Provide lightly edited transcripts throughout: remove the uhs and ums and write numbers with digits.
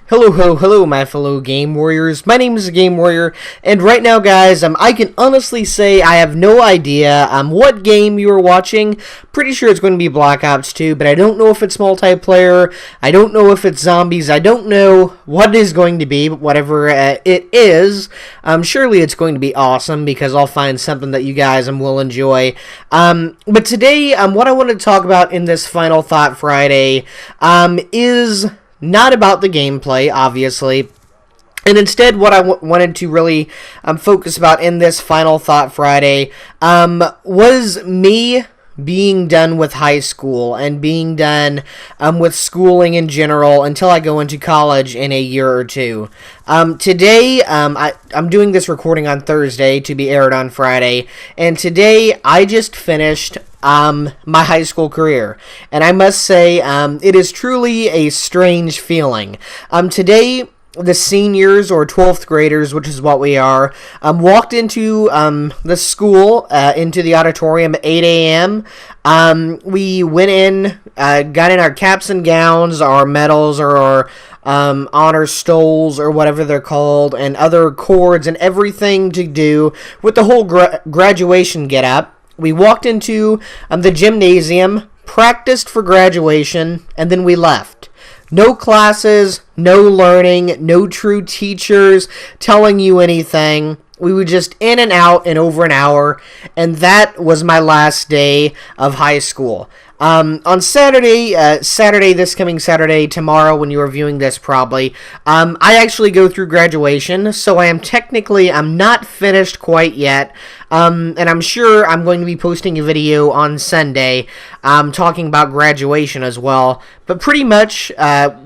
Hello, hello, hello, my fellow Game Warriors. My name is TheGameWarrior, and right now, guys, I can honestly say I have no idea what game you are watching. Pretty sure it's going to be Black Ops 2, but I don't know if it's multiplayer. I don't know if it's zombies. I don't know what it is going to be, but whatever it is, surely it's going to be awesome because I'll find something that you guys will enjoy. But today, what I want to talk about in this Final Thought Friday is not about the gameplay, obviously, and instead what I wanted to really focus about in this Final Thought Friday was me being done with high school and being done with schooling in general until I go into college in a year or two. Today, I'm doing this recording on Thursday to be aired on Friday, and today I just finished my high school career, and I must say it is truly a strange feeling. Today, the seniors, or 12th graders, which is what we are, walked into the school, into the auditorium at 8 a.m. We went in, got in our caps and gowns, our medals, or our honor stoles, or whatever they're called, and other cords and everything to do with the whole graduation get-up. We walked into the gymnasium, practiced for graduation, and then we left. No classes, no learning, no true teachers telling you anything. We were just in and out in over an hour, and that was my last day of high school. On Saturday, this coming Saturday, tomorrow when you are viewing this probably, I actually go through graduation, so I'm not finished quite yet, and I'm sure I'm going to be posting a video on Sunday, talking about graduation as well, but pretty much,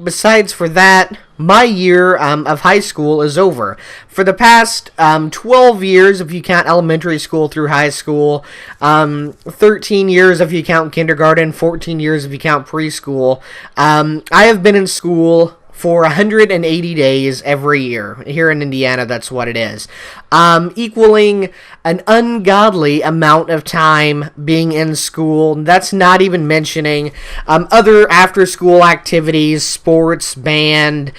besides for that, my year of high school is over. For the past 12 years, if you count elementary school through high school, 13 years if you count kindergarten, 14 years if you count preschool, I have been in school for 180 days every year. Here in Indiana, that's what it is. Equaling an ungodly amount of time being in school. That's not even mentioning other after-school activities, sports, band,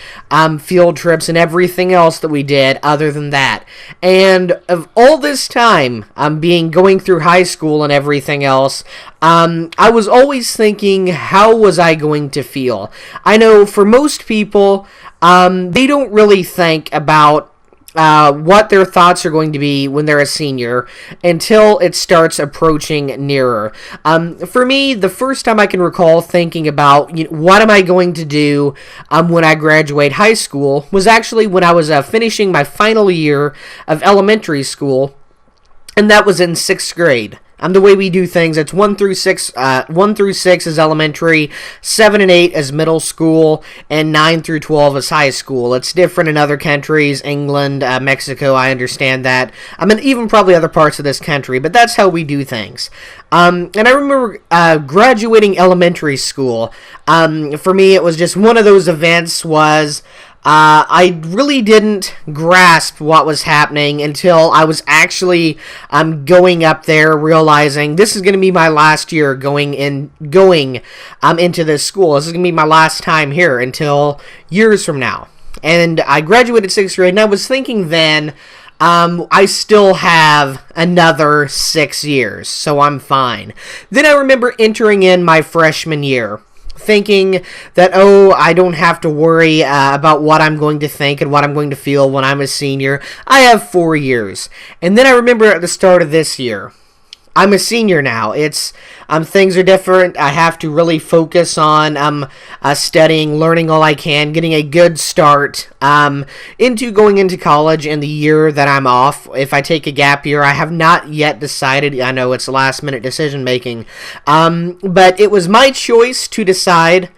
field trips, and everything else that we did other than that. And of all this time going through high school and everything else, I was always thinking, how was I going to feel? I know for most people, they don't really think about what their thoughts are going to be when they're a senior until it starts approaching nearer. For me, the first time I can recall thinking about what am I going to do when I graduate high school was actually when I was finishing my final year of elementary school, and that was in 6th grade. The way we do things, it's 1 through 6. 1 through 6 is elementary, 7 and 8 is middle school, and 9 through 12 is high school. It's different in other countries, England, Mexico, I understand that. Even probably other parts of this country, but that's how we do things. And I remember graduating elementary school. For me, it was just one of those events I really didn't grasp what was happening until I was actually going up there, realizing this is going to be my last year going into this school. This is going to be my last time here until years from now. And I graduated 6th grade, and I was thinking then, I still have another 6 years, so I'm fine. Then I remember entering in my freshman year, thinking that, I don't have to worry about what I'm going to think and what I'm going to feel when I'm a senior. I have 4 years. And then I remember at the start of this year, I'm a senior now. It's things are different. I have to really focus on studying, learning all I can, getting a good start into going into college in the year that I'm off. If I take a gap year, I have not yet decided. I know it's last-minute decision-making. But it was my choice to decide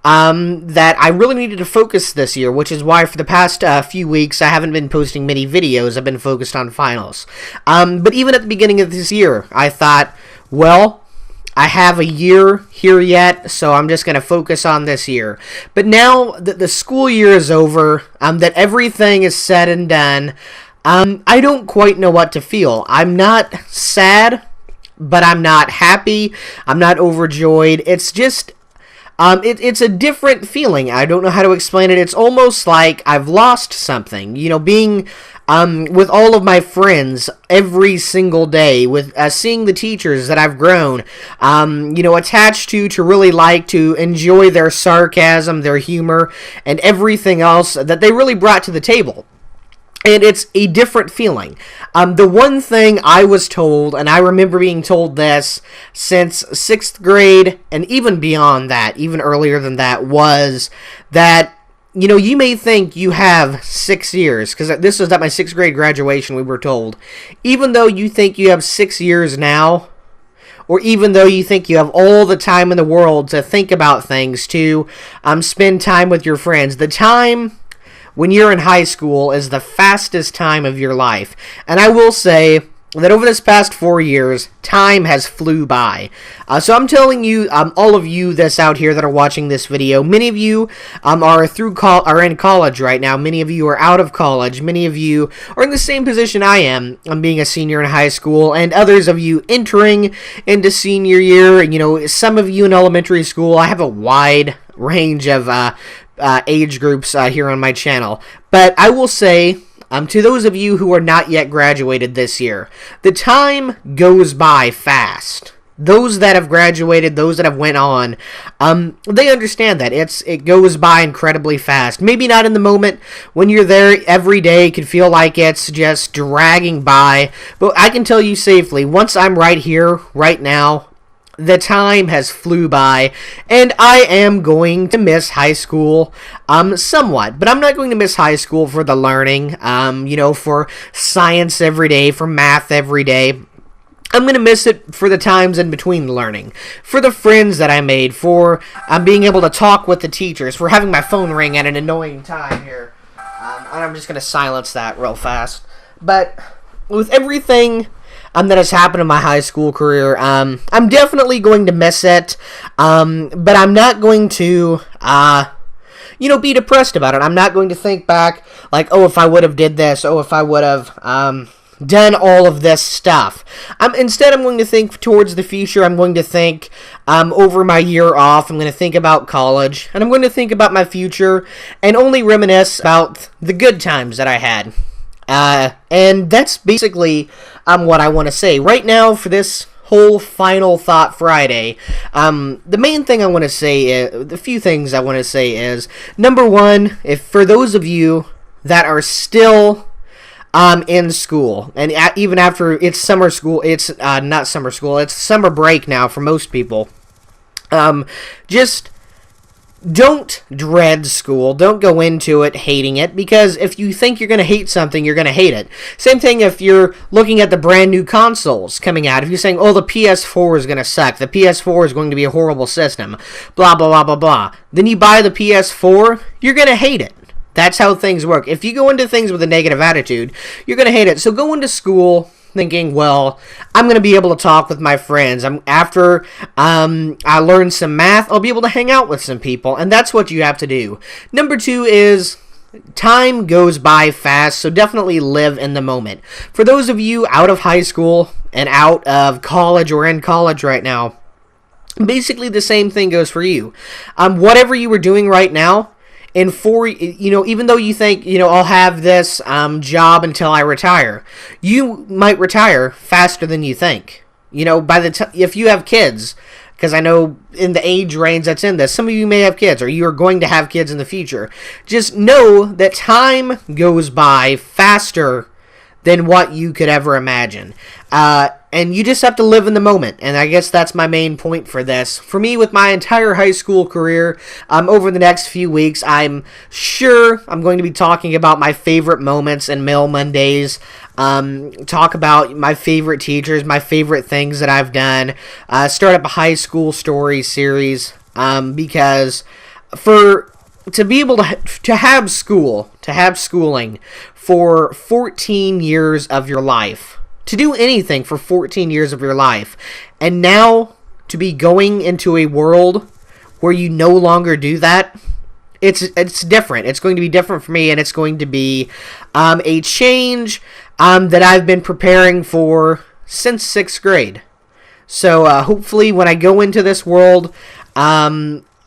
that I really needed to focus this year, which is why for the past few weeks I haven't been posting many videos. I've been focused on finals. But even at the beginning of this year, I thought, well, I have a year here yet, so I'm just going to focus on this year. But now that the school year is over, that everything is said and done, I don't quite know what to feel. I'm not sad, but I'm not happy. I'm not overjoyed. It's just It's a different feeling. I don't know how to explain it. It's almost like I've lost something. You know, being with all of my friends every single day, with seeing the teachers that I've grown, you know, attached to really like, to enjoy their sarcasm, their humor, and everything else that they really brought to the table. And it's a different feeling. The one thing I was told, and I remember being told this since 6th grade, and even beyond that, even earlier than that, was that, you know, you may think you have 6 years, because this was at my 6th grade graduation, we were told. Even though you think you have 6 years now, or even though you think you have all the time in the world to think about things, to spend time with your friends, the time when you're in high school is the fastest time of your life. And I will say that over this past 4 years, time has flew by. So I'm telling you, all of you that's out here that are watching this video, many of you are in college right now. Many of you are out of college. Many of you are in the same position I am. I'm being a senior in high school, and others of you entering into senior year. You know, some of you in elementary school. I have a wide range of age groups here on my channel. But I will say, to those of you who are not yet graduated this year, the time goes by fast. Those that have graduated, those that have went on, they understand that. It goes by incredibly fast. Maybe not in the moment when you're there every day. It can feel like it's just dragging by. But I can tell you safely, once I'm right here, right now, the time has flew by, and I am going to miss high school somewhat. But I'm not going to miss high school for the learning, you know, for science every day, for math every day. I'm going to miss it for the times in between learning, for the friends that I made, for being able to talk with the teachers, for having my phone ring at an annoying time here. And I'm just going to silence that real fast. But with everything that has happened in my high school career, I'm definitely going to miss it, but I'm not going to, you know, be depressed about it. I'm not going to think back, like, oh, if I would have did this, oh, if I would have, done all of this stuff. Instead, I'm going to think towards the future. I'm going to think over my year off. I'm going to think about college, and I'm going to think about my future, and only reminisce about the good times that I had. And that's basically what I want to say. Right now, for this whole Final Thought Friday, the main thing I want to say, the few things I want to say is, number one, if for those of you that are still in school, and even after it's summer school, it's not summer school, it's summer break now for most people, just don't dread school. Don't go into it hating it, because if you think you're going to hate something, you're going to hate it. Same thing if you're looking at the brand new consoles coming out. If you're saying, oh, the PS4 is going to suck, the PS4 is going to be a horrible system, blah, blah, blah, blah, blah. Then you buy the PS4, you're going to hate it. That's how things work. If you go into things with a negative attitude, you're going to hate it. So go into school thinking, well, I'm going to be able to talk with my friends. After I learn some math, I'll be able to hang out with some people, and that's what you have to do. Number two is, time goes by fast, so definitely live in the moment. For those of you out of high school and out of college or in college right now, basically the same thing goes for you. Whatever you were doing right now, and even though you think, I'll have this job until I retire, you might retire faster than you think. By the time, if you have kids, because I know in the age range that's in this, some of you may have kids, or you are going to have kids in the future. Just know that time goes by faster than what you could ever imagine. And you just have to live in the moment. And I guess that's my main point for this. For me, with my entire high school career, over the next few weeks, I'm sure I'm going to be talking about my favorite moments and Mail Mondays. Talk about my favorite teachers, my favorite things that I've done. Start up a high school story series. Because to be able to have schooling for 14 years of your life, to do anything for 14 years of your life, and now to be going into a world where you no longer do that, it's different. It's going to be different for me, and it's going to be a change that I've been preparing for since 6th grade. So hopefully when I go into this world,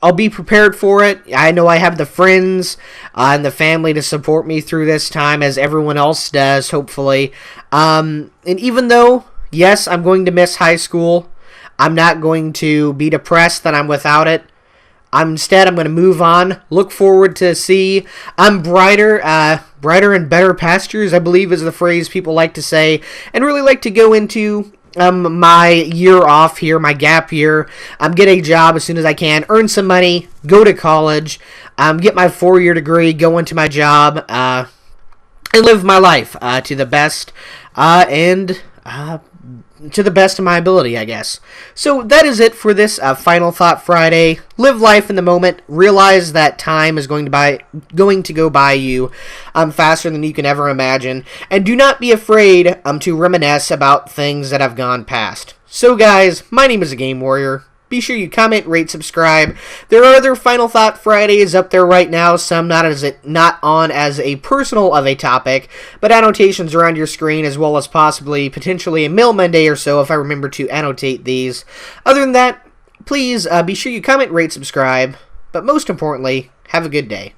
I'll be prepared for it. I know I have the friends and the family to support me through this time, as everyone else does, hopefully. And even though, yes, I'm going to miss high school, I'm not going to be depressed that I'm without it. Instead, I'm going to move on. Look forward to see I'm brighter and better pastures, I believe is the phrase people like to say, and really like to go into my year off here, my gap year. Get a job as soon as I can, earn some money, go to college, get my 4-year degree, go into my job, and live my life to the best to the best of my ability, I guess. So that is it for this Final Thought Friday. Live life in the moment. Realize that time is going to go by you faster than you can ever imagine. And do not be afraid to reminisce about things that have gone past. So guys, my name is TheGameWarrior. Be sure you comment, rate, subscribe. There are other Final Thought Fridays up there right now, some not on as a personal of a topic, but annotations around your screen, as well as potentially a Mail Monday or so if I remember to annotate these. Other than that, please be sure you comment, rate, subscribe, but most importantly, have a good day.